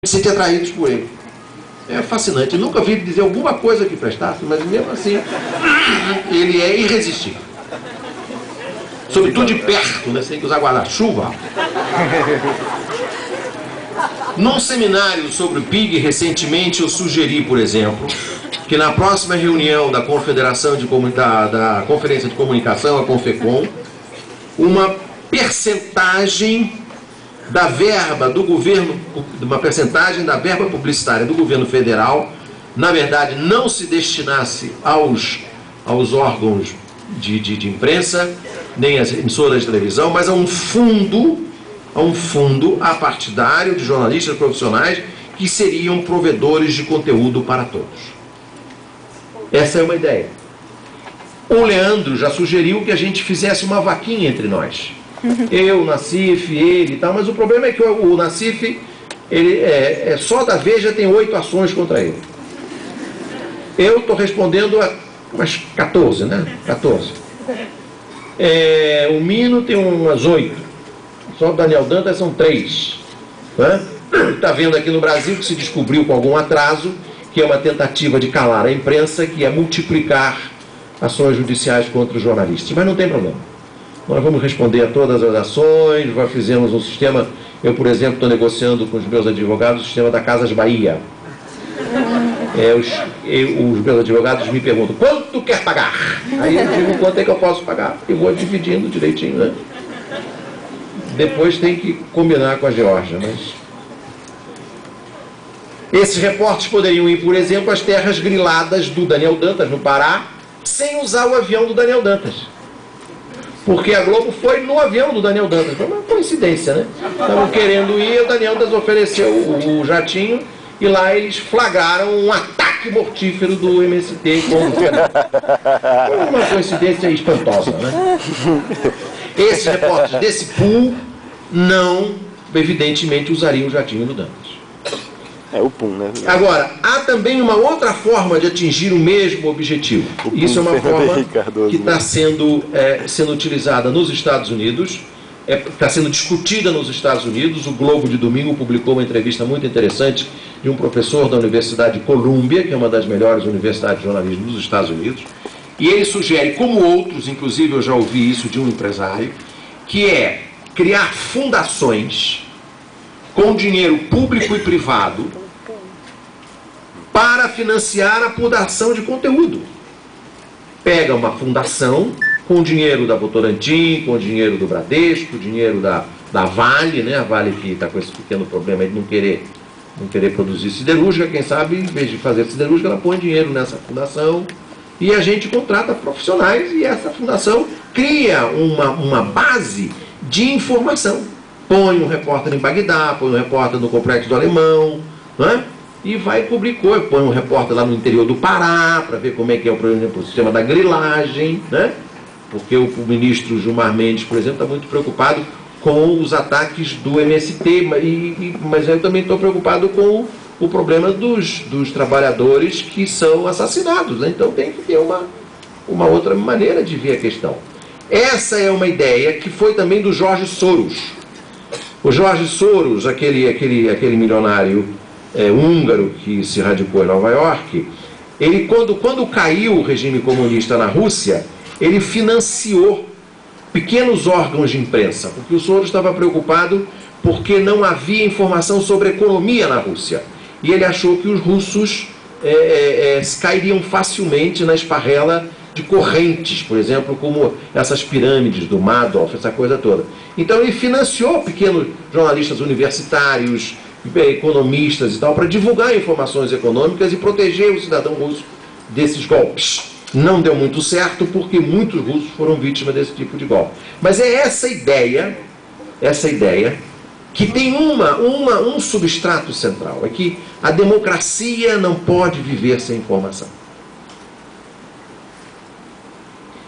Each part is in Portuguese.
se sentir atraídos por ele. É fascinante. Eu nunca vi ele dizer alguma coisa que prestasse, mas mesmo assim, ele é irresistível. Sobretudo de perto, né? Sem que usar guarda-chuva. Num seminário sobre o PIG, recentemente eu sugeri, por exemplo, que na próxima reunião da Confederação da Conferência de Comunicação, a CONFECOM, uma percentagem da verba do governo, uma percentagem da verba publicitária do governo federal, na verdade, não se destinasse aos órgãos de imprensa, nem às emissoras de televisão, mas a um fundo apartidário de jornalistas profissionais que seriam provedores de conteúdo para todos. Essa é uma ideia. O Leandro já sugeriu que a gente fizesse uma vaquinha entre nós. Eu, Nassif, ele e tal, mas o problema é que o Nassif, ele só da Veja tem 8 ações contra ele. Eu estou respondendo a umas 14, né? 14. O Mino tem umas 8. Só o Daniel Dantas são 3. Está vendo aqui no Brasil que se descobriu com algum atraso que é uma tentativa de calar a imprensa, que é multiplicar ações judiciais contra os jornalistas. Mas não tem problema. Nós vamos responder a todas as ações, já fizemos um sistema. Eu, por exemplo, estou negociando com os meus advogados o sistema da Casas Bahia. Os meus advogados me perguntam: quanto quer pagar? Aí eu digo quanto é que eu posso pagar e vou dividindo direitinho, né? Depois tem que combinar com a Geórgia, mas... Esses reportes poderiam ir, por exemplo, às terras griladas do Daniel Dantas, no Pará, sem usar o avião do Daniel Dantas. Porque a Globo foi no avião do Daniel Dantas. Foi uma coincidência, né? Estavam querendo ir, o Daniel Dantas ofereceu o jatinho e lá eles flagraram um ataque mortífero do MST contra. Foi uma coincidência espantosa, né? Esses repórteres desse pool não, evidentemente, usariam o jatinho do Dantas. É o PUM, né? Agora, há também uma outra forma de atingir o mesmo objetivo. Isso é uma forma que está sendo utilizada nos Estados Unidos, está sendo discutida nos Estados Unidos. O Globo de domingo publicou uma entrevista muito interessante de um professor da Universidade de Columbia, que é uma das melhores universidades de jornalismo dos Estados Unidos, e ele sugere, como outros, inclusive eu já ouvi isso de um empresário, que é criar fundações com dinheiro público e privado para financiar a produção de conteúdo. Pega uma fundação com o dinheiro da Votorantim, com o dinheiro do Bradesco, o dinheiro da Vale, né? A Vale que está com esse pequeno problema de não querer produzir siderúrgica, quem sabe, em vez de fazer siderúrgica, ela põe dinheiro nessa fundação e a gente contrata profissionais e essa fundação cria uma base de informação. Põe um repórter em Bagdá, põe um repórter no Complexo do Alemão, não é? E vai cobrir coisa. Põe um repórter lá no interior do Pará, para ver como é que é, por exemplo, o sistema da grilagem, né? Porque o ministro Gilmar Mendes, por exemplo, está muito preocupado com os ataques do MST, mas eu também estou preocupado com o problema dos trabalhadores que são assassinados, né? Então tem que ter uma outra maneira de ver a questão. Essa é uma ideia que foi também do Jorge Soros. O Jorge Soros, aquele milionário húngaro que se radicou em Nova York, ele quando caiu o regime comunista na Rússia, ele financiou pequenos órgãos de imprensa, porque o Soros estava preocupado porque não havia informação sobre economia na Rússia. E ele achou que os russos cairiam facilmente na esparrela de correntes, por exemplo, como essas pirâmides do Madoff, essa coisa toda. Então ele financiou pequenos jornalistas universitários, economistas e tal, para divulgar informações econômicas e proteger o cidadão russo desses golpes. Não deu muito certo, porque muitos russos foram vítimas desse tipo de golpe. Mas é essa ideia que tem um substrato central, é que a democracia não pode viver sem informação.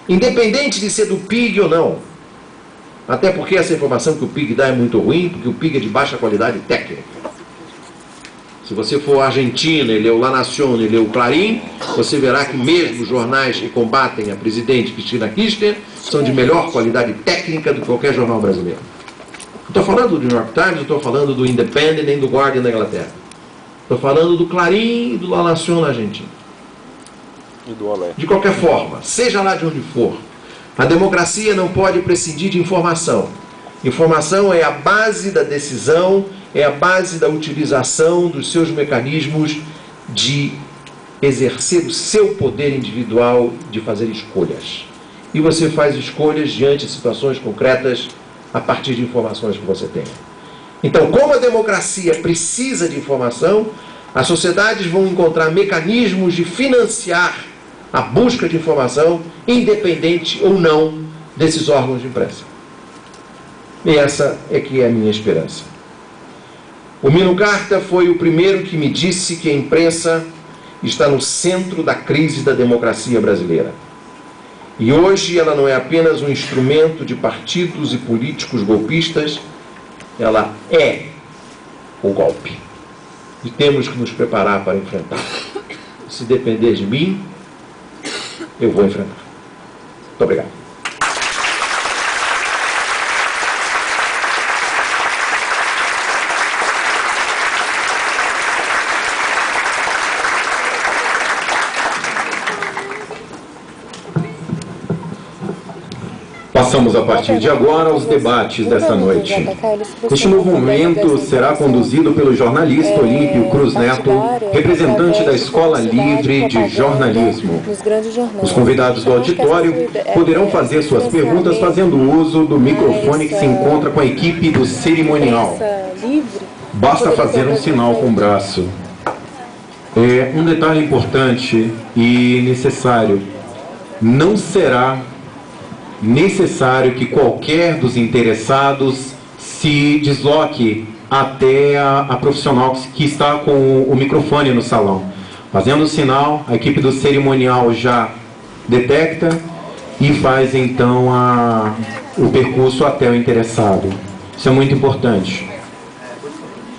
Independente de ser do PIG ou não. Até porque essa informação que o PIG dá é muito ruim, porque o PIG é de baixa qualidade técnica. Se você for à Argentina e ler o La Nación e ler o Clarín, você verá que mesmo os jornais que combatem a presidente Cristina Kirchner são de melhor qualidade técnica do que qualquer jornal brasileiro. Não estou falando do New York Times, não estou falando do Independent nem do Guardian da Inglaterra. Estou falando do Clarim e do La Nación na Argentina. E do Olé. De qualquer forma, seja lá de onde for, a democracia não pode prescindir de informação. Informação é a base da decisão, é a base da utilização dos seus mecanismos de exercer o seu poder individual de fazer escolhas. E você faz escolhas diante de situações concretas a partir de informações que você tem. Então, como a democracia precisa de informação, as sociedades vão encontrar mecanismos de financiar a busca de informação, independente ou não desses órgãos de imprensa. E essa é que é a minha esperança. O Mino Carta foi o primeiro que me disse que a imprensa está no centro da crise da democracia brasileira. E hoje ela não é apenas um instrumento de partidos e políticos golpistas, ela é o golpe. E temos que nos preparar para enfrentar. Se depender de mim, eu vou enfrentar. Muito obrigado. Passamos a partir de agora aos debates desta noite. Este novo momento será conduzido pelo jornalista Olímpio Cruz Neto, representante da Escola Livre de Jornalismo. Os convidados do auditório poderão fazer suas perguntas fazendo uso do microfone que se encontra com a equipe do cerimonial. Basta fazer um sinal com o braço. É um detalhe importante e necessário. Não será necessário que qualquer dos interessados se desloque até a profissional que está com o microfone no salão. Fazendo o sinal, a equipe do cerimonial já detecta e faz então o percurso até o interessado. Isso é muito importante.